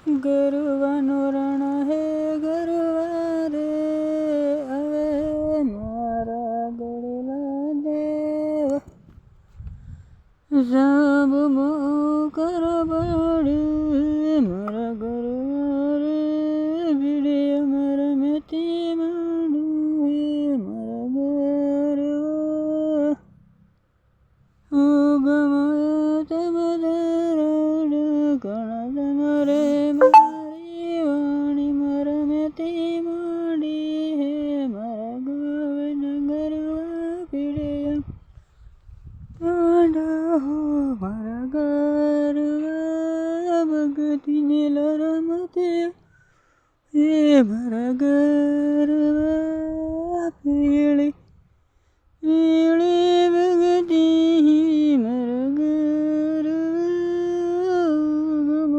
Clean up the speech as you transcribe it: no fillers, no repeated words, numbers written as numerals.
ગરવાનું રણ હે ગરવા રે હવે મારા ગળેલા દેવ સાબ કર પડ્યું મારા ગરવા રે ભીડે અમારા મેથી માંડું મારા ગરવા ગમાયો તમે ઘણા તમારે મારી વાણી મારા મેથી માંડી હે મારા ગોવિંદ ગરવા પીડે માંડા હો મારા ગરવા ભગતીને લરમતી હે મારા ગરવા પીળી પીળી